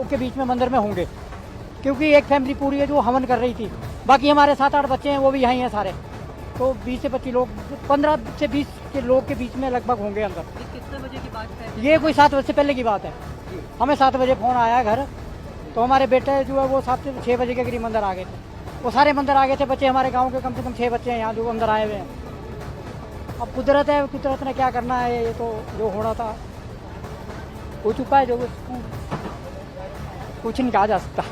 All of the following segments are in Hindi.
लोग के बीच में मंदिर में होंगे, क्योंकि एक फैमिली पूरी है जो हवन कर रही थी। बाकी हमारे 7-8 बच्चे हैं, वो भी यहीं हैं सारे। तो 20 से 25 लोग, 15 से 20 के लोग के बीच में लगभग होंगे अंदर। कितने बजे की बात है? ये कोई 7 बजे से पहले की बात है। हमें 7 बजे फ़ोन आया है घर, तो हमारे बेटे जो है वो 7 से 6 बजे के करीब अंदर आ गए थे। वो सारे मंदिर आ गए थे। बच्चे हमारे गांव के कम से कम 6 बच्चे हैं यहाँ जो अंदर आए हुए हैं। अब कुदरत है, कुदरत ने क्या करना है, ये तो जो होना था हो चुका है। जो कुछ नहीं कहा जा सकता।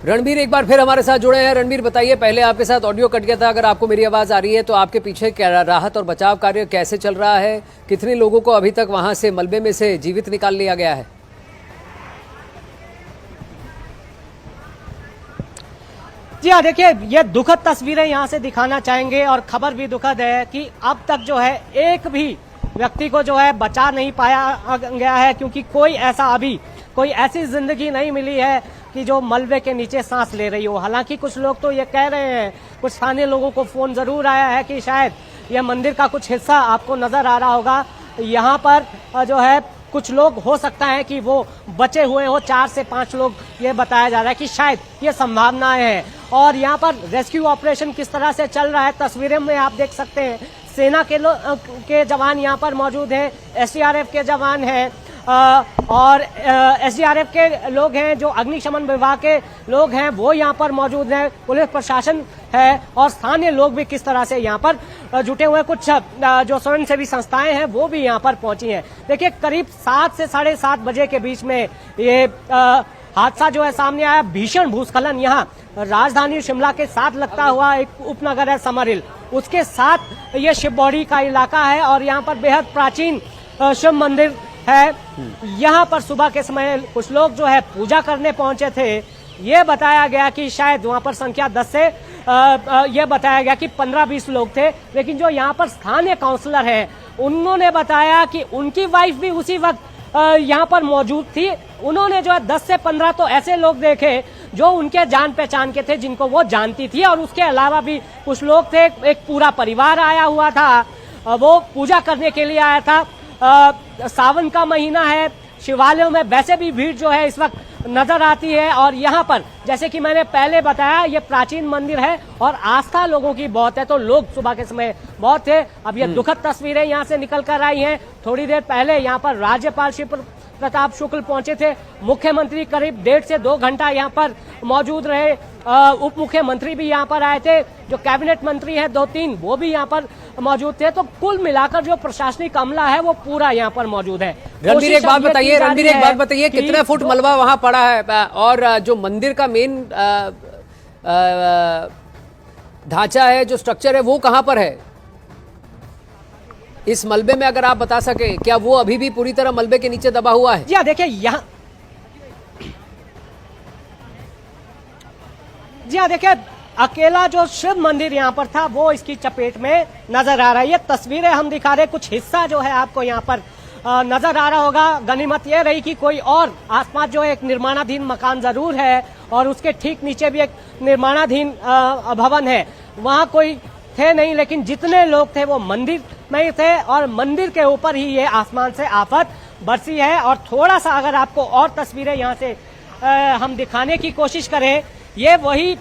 रणबीर एक बार फिर हमारे साथ जुड़े हैं। रणबीर बताइए, पहले आपके साथ ऑडियो कट गया था, अगर आपको मेरी आवाज आ रही है तो आपके पीछे क्या राहत और बचाव कार्य कैसे चल रहा है? कितने लोगों को अभी तक वहां से मलबे में से जीवित निकाल लिया गया है? जी हाँ, देखिए ये दुखद तस्वीरें यहाँ से दिखाना चाहेंगे और खबर भी दुखद है कि अब तक जो है एक भी व्यक्ति को जो है बचा नहीं पाया गया है, क्योंकि कोई ऐसी जिंदगी नहीं मिली है कि जो मलबे के नीचे सांस ले रही हो। हालांकि कुछ लोग तो ये कह रहे हैं, कुछ स्थानीय लोगों को फोन जरूर आया है कि शायद यह मंदिर का कुछ हिस्सा आपको नजर आ रहा होगा, यहाँ पर जो है कुछ लोग हो सकता है कि वो बचे हुए हो, 4 से 5 लोग ये बताया जा रहा है कि शायद ये संभावनाएं हैं। और यहाँ पर रेस्क्यू ऑपरेशन किस तरह से चल रहा है तस्वीरें में आप देख सकते हैं। सेना के जवान यहाँ पर मौजूद हैं, एसडीआरएफ के जवान हैं और एसडीआरएफ के लोग हैं, जो अग्निशमन विभाग के लोग हैं वो यहाँ पर मौजूद हैं, पुलिस प्रशासन है और स्थानीय लोग भी किस तरह से यहाँ पर जुटे हुए। कुछ जो स्वयंसेवी संस्थाएं हैं वो भी यहाँ पर पहुंची हैं। देखिए करीब 7 से 7:30 बजे के बीच में ये हादसा जो है सामने आया। भीषण भूस्खलन यहाँ राजधानी शिमला के साथ लगता हुआ एक उपनगर है समरहिल, उसके साथ ये शिवबौड़ी का इलाका है और यहाँ पर बेहद प्राचीन शिव मंदिर है। यहाँ पर सुबह के समय कुछ लोग जो है पूजा करने पहुंचे थे। ये बताया गया कि शायद वहाँ पर संख्या 10 से ये बताया गया कि 15-20 लोग थे, लेकिन जो यहाँ पर स्थानीय काउंसलर हैं उन्होंने बताया कि उनकी वाइफ भी उसी वक्त यहाँ पर मौजूद थी। उन्होंने जो है 10 से 15 तो ऐसे लोग देखे जो उनके जान पहचान के थे, जिनको वो जानती थी, और उसके अलावा भी कुछ लोग थे। एक पूरा परिवार आया हुआ था, वो पूजा करने के लिए आया था। सावन का महीना है, शिवालयों में वैसे भी भीड़ जो है इस वक्त नजर आती है और यहाँ पर जैसे कि मैंने पहले बताया ये प्राचीन मंदिर है और आस्था लोगों की बहुत है, तो लोग सुबह के समय बहुत थे। अब ये दुखद तस्वीरें यहाँ से निकल कर आई हैं। थोड़ी देर पहले यहाँ पर राज्यपाल श्री प्रताप शुक्ल पहुंचे थे, मुख्यमंत्री करीब 1.5 से 2 घंटा यहाँ पर मौजूद रहे, उप मुख्यमंत्री भी यहाँ पर आए थे, जो कैबिनेट मंत्री हैं 2-3 वो भी यहाँ पर मौजूद थे। तो कुल मिलाकर जो प्रशासनिक अमला है वो पूरा यहाँ पर मौजूद है। रणबीर एक बात बताइए, कितने फुट मलबा वहां पड़ा है और जो मंदिर का मेन ढांचा है, जो स्ट्रक्चर है, वो कहां पर है इस मलबे में? अगर आप बता सके, क्या वो अभी भी पूरी तरह मलबे के नीचे दबा हुआ है? जी हाँ, देखिए अकेला जो शिव मंदिर यहाँ पर था वो इसकी चपेट में नजर आ रहा है। ये तस्वीरें हम दिखा रहे, कुछ हिस्सा जो है आपको यहाँ पर नजर आ रहा होगा। गनीमत ये रही कि कोई और आसपास जो है एक निर्माणाधीन मकान जरूर है और उसके ठीक नीचे भी एक निर्माणाधीन भवन है, वहाँ कोई थे नहीं, लेकिन जितने लोग थे वो मंदिर में ही थे और मंदिर के ऊपर ही ये आसमान से आफत बरसी है। और थोड़ा सा अगर आपको और तस्वीरें यहाँ से हम दिखाने की कोशिश करें, ये वही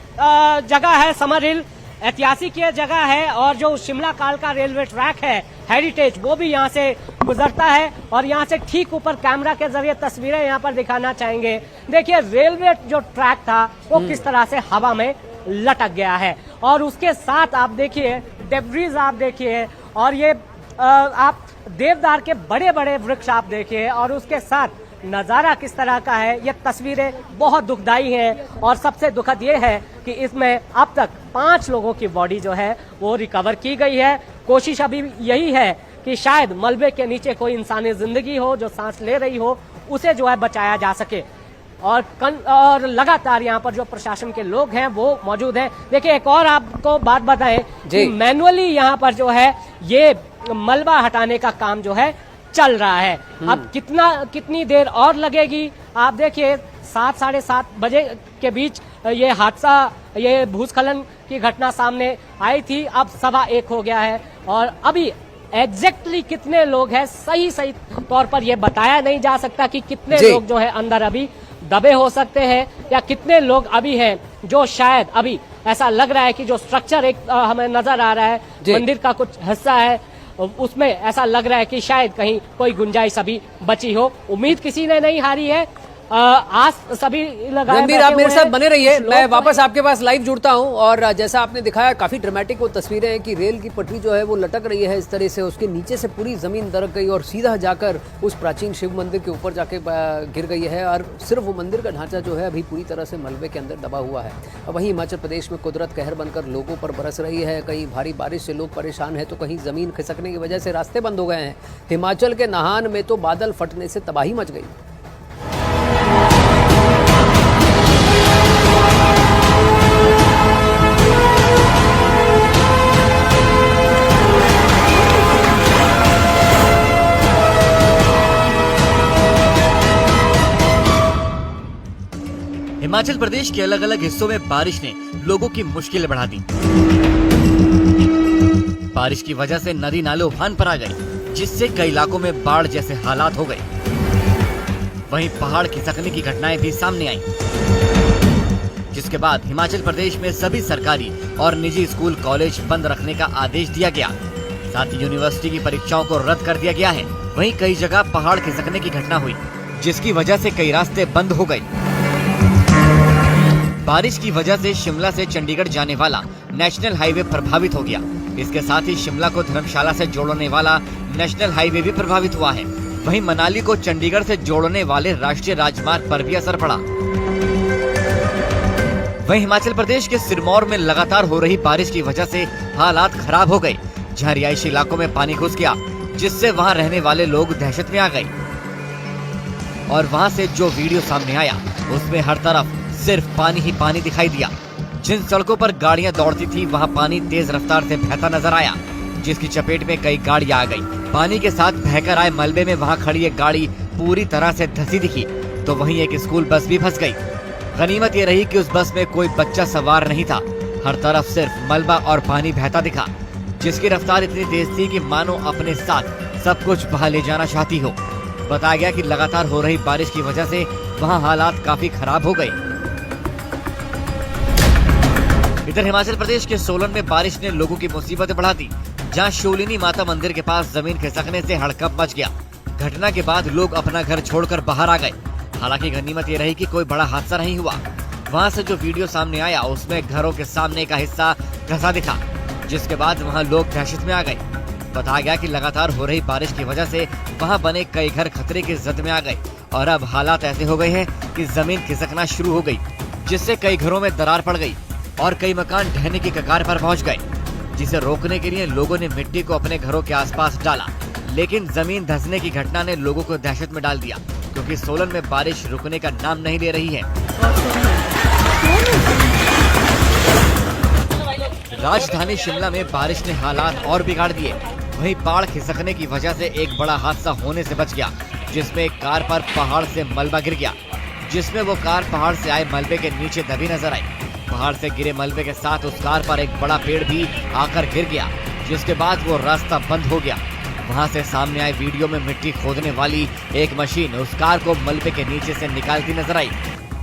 जगह है समरहिल, ऐतिहासिक ये जगह है और जो शिमला काल का रेलवे ट्रैक है हेरिटेज, वो भी यहाँ से गुजरता है और यहाँ से ठीक ऊपर कैमरा के जरिए तस्वीरें यहाँ पर दिखाना चाहेंगे। देखिए रेलवे जो ट्रैक था वो किस तरह से हवा में लटक गया है और उसके साथ आप देखिए डेब्रीज आप देखिए और ये आप देवदार के बड़े बड़े वृक्ष आप देखिए और उसके साथ नजारा किस तरह का है। ये तस्वीरें बहुत दुखदाई हैं और सबसे दुखद ये है कि इसमें अब तक 5 लोगों की बॉडी जो है वो रिकवर की गई है। कोशिश अभी यही है कि शायद मलबे के नीचे कोई इंसानी जिंदगी हो जो सांस ले रही हो, उसे जो है बचाया जा सके और लगातार यहाँ पर जो प्रशासन के लोग हैं वो मौजूद हैं। देखिए एक और आपको बात बताएं कि मैनुअली यहाँ पर जो है ये मलबा हटाने का काम जो है चल रहा है। अब कितनी देर और लगेगी आप देखिए। 7 साढ़े 7 बजे के बीच ये हादसा, ये भूस्खलन की घटना सामने आई थी, अब 1:15 हो गया है और अभी एग्जैक्टली कितने लोग हैं सही तौर पर ये बताया नहीं जा सकता कि कितने लोग जो है अंदर अभी दबे हो सकते हैं, या कितने लोग अभी हैं जो शायद अभी ऐसा लग रहा है कि जो स्ट्रक्चर एक हमें नजर आ रहा है, मंदिर का कुछ हिस्सा है, उसमें ऐसा लग रहा है कि शायद कहीं कोई गुंजाइश अभी बची हो। उम्मीद किसी ने नहीं हारी है, आस सभी लगाए। रणबीर, आप मेरे साथ बने रहिए, मैं वापस तो आपके पास लाइव जुड़ता हूं। और जैसा आपने दिखाया, काफी ड्रामेटिक वो तस्वीरें हैं कि रेल की पटरी जो है वो लटक रही है इस तरह से, उसके नीचे से पूरी जमीन दरक गई और सीधा जाकर उस प्राचीन शिव मंदिर के ऊपर जाके गिर गई है। और सिर्फ वो मंदिर का ढांचा जो है अभी पूरी तरह से मलबे के अंदर दबा हुआ है। और वहीं हिमाचल प्रदेश में कुदरत कहर बनकर लोगों पर बरस रही है। कहीं भारी बारिश से लोग परेशान है, तो कहीं जमीन खिसकने की वजह से रास्ते बंद हो गए हैं। हिमाचल के नाहन में तो बादल फटने से तबाही मच गई। हिमाचल प्रदेश के अलग अलग हिस्सों में बारिश ने लोगों की मुश्किलें बढ़ा दी। बारिश की वजह से नदी नाले उफान पर आ गए, जिससे कई इलाकों में बाढ़ जैसे हालात हो गए। वहीं पहाड़ खिसकने की घटनाएं भी सामने आईं, जिसके बाद हिमाचल प्रदेश में सभी सरकारी और निजी स्कूल कॉलेज बंद रखने का आदेश दिया गया। साथ ही यूनिवर्सिटी की परीक्षाओं को रद्द कर दिया गया है। वहीं कई जगह पहाड़ खिसकने की घटना हुई, जिसकी वजह से कई रास्ते बंद हो गए। बारिश की वजह से शिमला से चंडीगढ़ जाने वाला नेशनल हाईवे प्रभावित हो गया। इसके साथ ही शिमला को धर्मशाला से जोड़ने वाला नेशनल हाईवे भी प्रभावित हुआ है। वहीं मनाली को चंडीगढ़ से जोड़ने वाले राष्ट्रीय राजमार्ग पर भी असर पड़ा। वहीं हिमाचल प्रदेश के सिरमौर में लगातार हो रही बारिश की वजह से हालात खराब हो गए, जहां रिहायशी इलाकों में पानी घुस गया, जिससे वहां रहने वाले लोग दहशत में आ गए। और वहां से जो वीडियो सामने आया, उसमें हर तरफ सिर्फ पानी ही पानी दिखाई दिया। जिन सड़कों पर गाड़ियां दौड़ती थी, वहां पानी तेज रफ्तार से बहता नजर आया, जिसकी चपेट में कई गाड़ियां आ गई। पानी के साथ बहकर आए मलबे में वहां खड़ी एक गाड़ी पूरी तरह से धंसी दिखी, तो वहीं एक स्कूल बस भी फंस गई। गनीमत ये रही कि उस बस में कोई बच्चा सवार नहीं था। हर तरफ सिर्फ मलबा और पानी बहता दिखा, जिसकी रफ्तार इतनी तेज थी कि मानो अपने साथ सब कुछ बहा ले जाना चाहती हो। बताया गया कि लगातार हो रही बारिश की वजह से वहां हालात काफी खराब हो गए। इधर हिमाचल प्रदेश के सोलन में बारिश ने लोगों की मुसीबतें बढ़ा दी, जहां शूलिनी माता मंदिर के पास जमीन खिसकने से हड़कंप मच गया। घटना के बाद लोग अपना घर छोड़कर बाहर आ गए। हालांकि गनीमत ये रही कि कोई बड़ा हादसा नहीं हुआ। वहां से जो वीडियो सामने आया, उसमें घरों के सामने का हिस्सा धंसा दिखा, जिसके बाद वहां लोग दहशत में आ गए। बताया गया कि लगातार हो रही बारिश की वजह से वहां बने कई घर खतरे की जद में आ गए और अब हालात ऐसे हो गए हैं कि जमीन खिसकना शुरू हो गई, जिससे कई घरों में दरार पड़ गई और कई मकान ढहने की कगार पर पहुंच गए। जिसे रोकने के लिए लोगों ने मिट्टी को अपने घरों के आसपास डाला, लेकिन जमीन धंसने की घटना ने लोगों को दहशत में डाल दिया, क्योंकि सोलन में बारिश रुकने का नाम नहीं ले रही है। राजधानी शिमला में बारिश ने हालात और बिगाड़ दिए। वहीं बाढ़ खिसकने की वजह से एक बड़ा हादसा होने से बच गया, जिसमें एक कार पर पहाड़ से मलबा गिर गया, जिसमें वो कार पहाड़ से आए मलबे के नीचे दबी नजर आई। पहाड़ से गिरे मलबे के साथ उस कार पर एक बड़ा पेड़ भी आकर गिर गया, जिसके बाद वो रास्ता बंद हो गया। वहां से सामने आए वीडियो में मिट्टी खोदने वाली एक मशीन उस कार को मलबे के नीचे से निकालती नजर आई।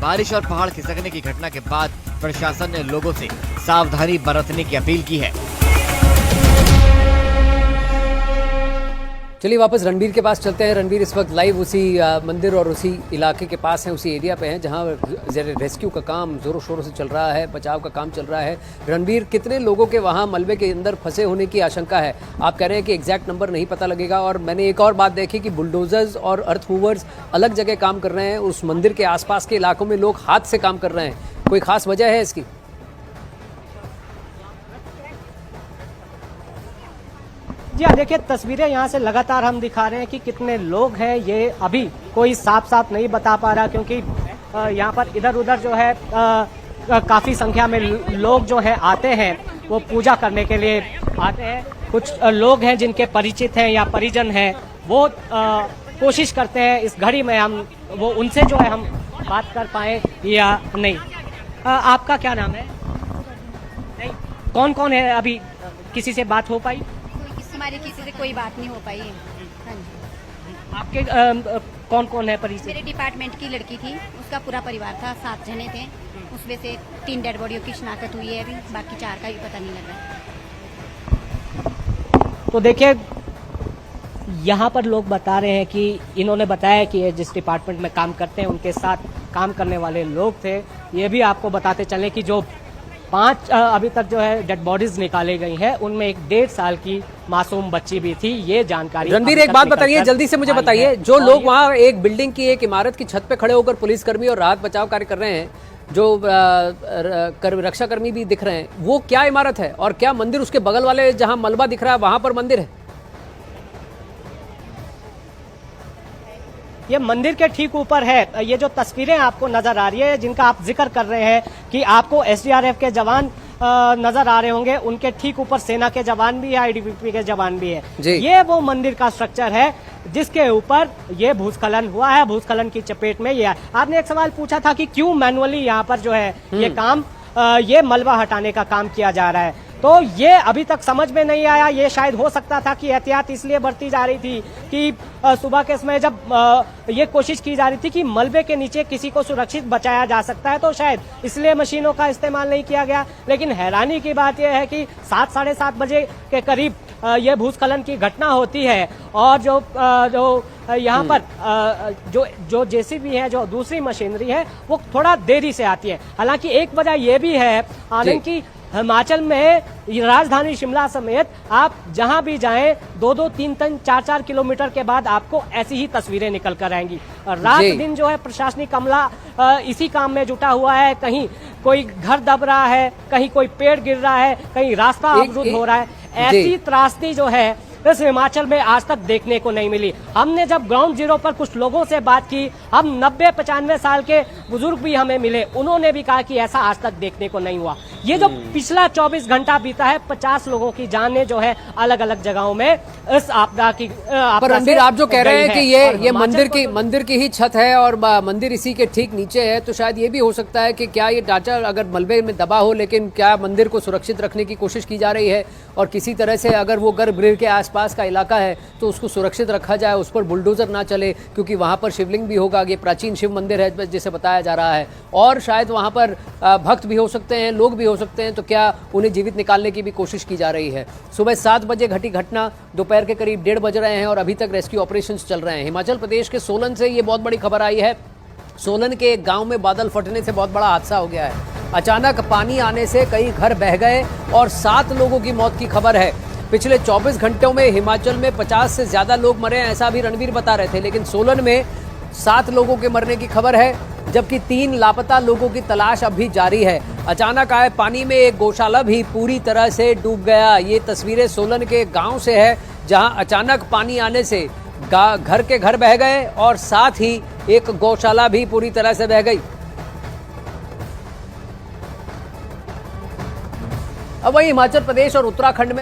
बारिश और पहाड़ खिसकने की घटना के बाद प्रशासन ने लोगों से सावधानी बरतने की अपील की है। चलिए वापस रणबीर के पास चलते हैं। रणबीर इस वक्त लाइव उसी मंदिर और उसी इलाके के पास हैं, उसी एरिया पे हैं जहां रेस्क्यू का काम जोरों शोरों से चल रहा है, बचाव का काम चल रहा है। रणबीर, कितने लोगों के वहां मलबे के अंदर फंसे होने की आशंका है? आप कह रहे हैं कि एग्जैक्ट नंबर नहीं पता लगेगा, और मैंने एक और बात देखी कि बुलडोजर्स और अर्थ मूवर्स अलग जगह काम कर रहे हैं, उस मंदिर के आसपास के इलाकों में लोग हाथ से काम कर रहे हैं। कोई खास वजह है इसकी? जी हाँ, देखिए तस्वीरें यहाँ से लगातार हम दिखा रहे हैं कि कितने लोग हैं, ये अभी कोई साफ नहीं बता पा रहा, क्योंकि यहाँ पर इधर उधर जो है काफ़ी संख्या में लोग जो है आते हैं, वो पूजा करने के लिए आते हैं। कुछ लोग हैं जिनके परिचित हैं या परिजन हैं, वो कोशिश करते हैं इस घड़ी में हम वो उनसे जो है हम बात कर पाए या नहीं। आपका क्या नाम है? नहीं, कौन कौन है? अभी किसी से बात हो पाई? हमारी किसी से कोई बात नहीं हो पाई है। हाँ जी। आपके कौन कौन है परिचित? मेरे डिपार्टमेंट की लड़की थी, उसका पूरा परिवार था, 7 जने थे। उसमें से 3 डेड बॉडियों की शिनाख्त हुई है, अभी बाकी 4 का भी पता नहीं लग रहा। तो देखिए, यहाँ पर लोग बता रहे हैं कि इन्होंने बताया कि ये जिस डिपार्टमेंट में काम करते हैं उनके साथ काम करने वाले लोग थे। ये भी आपको बताते चले कि जो 5 अभी तक जो है डेड बॉडीज निकाली गई हैं, उनमें एक 1.5 साल की मासूम बच्ची भी थी। ये जानकारी रणबीर, अभी एक तक बात निकल बताइए, कर जल्दी से मुझे आई है। बताइए, जो और लोग ये- वहाँ एक बिल्डिंग की, एक इमारत की छत पे खड़े होकर पुलिसकर्मी और राहत बचाव कार्य कर रहे हैं, जो रक्षा कर्मी भी दिख रहे हैं, वो क्या इमारत है और क्या मंदिर उसके बगल वाले जहाँ मलबा दिख रहा है वहां पर मंदिर है? ये मंदिर के ठीक ऊपर है। ये जो तस्वीरें आपको नजर आ रही है, जिनका आप जिक्र कर रहे हैं कि आपको एसडीआरएफ के जवान नजर आ रहे होंगे, उनके ठीक ऊपर सेना के जवान भी है, आईटीबीपी के जवान भी है। जी। ये वो मंदिर का स्ट्रक्चर है जिसके ऊपर ये भूस्खलन हुआ है। भूस्खलन की चपेट में ये है। आपने एक सवाल पूछा था कि क्यों मैनुअली यहाँ पर जो है ये काम, ये मलबा हटाने का काम किया जा रहा है, तो ये अभी तक समझ में नहीं आया। ये शायद हो सकता था कि एहतियात इसलिए बरती जा रही थी कि सुबह के समय जब ये कोशिश की जा रही थी कि मलबे के नीचे किसी को सुरक्षित बचाया जा सकता है, तो शायद इसलिए मशीनों का इस्तेमाल नहीं किया गया। लेकिन हैरानी की बात यह है कि 7 साढ़े 7 बजे के करीब ये भूस्खलन की घटना होती है और जो यहाँ पर जो जेसीबी है, जो दूसरी मशीनरी है, वो थोड़ा देरी से आती है। हालांकि एक वजह यह भी है आनंद की हिमाचल में राजधानी शिमला समेत आप जहां भी जाएं 2-2, 3-3, 4-4 किलोमीटर के बाद आपको ऐसी ही तस्वीरें निकल कर आएंगी। रात दिन जो है प्रशासनिक अमला इसी काम में जुटा हुआ है। कहीं कोई घर दब रहा है, कहीं कोई पेड़ गिर रहा है, कहीं रास्ता अवरुद्ध हो रहा है। ऐसी त्रासदी जो है इस हिमाचल में आज तक देखने को नहीं मिली। हमने जब ग्राउंड जीरो पर कुछ लोगों से बात की, हम 90-95 साल के बुजुर्ग भी हमें मिले, उन्होंने भी कहा कि ऐसा आज तक देखने को नहीं हुआ। ये जो पिछला 24 घंटा बीता है, 50 लोगों की जानें जो है अलग अलग जगहों में इस आपदा की पर रणबीर, आप जो कह रहे हैं कि ये मंदिर की ही छत है और मंदिर इसी के ठीक नीचे है, तो शायद ये भी हो सकता है कि क्या ये ढांचा अगर मलबे में दबा हो, लेकिन क्या मंदिर को सुरक्षित रखने की कोशिश की जा रही है और किसी तरह से अगर वो गर्भगृह के आसपास का इलाका है तो उसको सुरक्षित रखा जाए, उस पर बुलडोजर ना चले, क्योंकि वहां पर शिवलिंग भी होगा। ये प्राचीन शिव मंदिर है जिसे बताया जा रहा है, और शायद वहां पर भक्त भी हो सकते हैं, लोग भी हो सकते हैं, तो क्या उन्हें जीवित निकालने की भी कोशिश की जा रही है। सुबह 7 बजे घटी घटना, दोपहर के करीब 1:30 बज रहे हैं और अभी तक रेस्क्यू ऑपरेशंस चल रहे हैं। हिमाचल प्रदेश के सोलन से ये बहुत बड़ी खबर आई है। सोलन के एक गांव में बादल फटने से बहुत बड़ा हादसा हो गया है। अचानक पानी आने से कई घर बह गए और 7 लोगों की मौत की खबर है। पिछले 24 घंटों में हिमाचल में 50 से ज्यादा लोग मरे हैं, ऐसा भी रणबीर बता रहे थे, लेकिन सोलन में 7 लोगों के मरने की खबर है, जबकि 3 लापता लोगों की तलाश अभी जारी है। अचानक आए पानी में एक गौशाला भी पूरी तरह से डूब गया। ये तस्वीरें सोलन के गांव से है, जहां अचानक पानी आने से घर के घर बह गए और साथ ही एक गौशाला भी पूरी तरह से बह गई। अब वही हिमाचल प्रदेश और उत्तराखंड में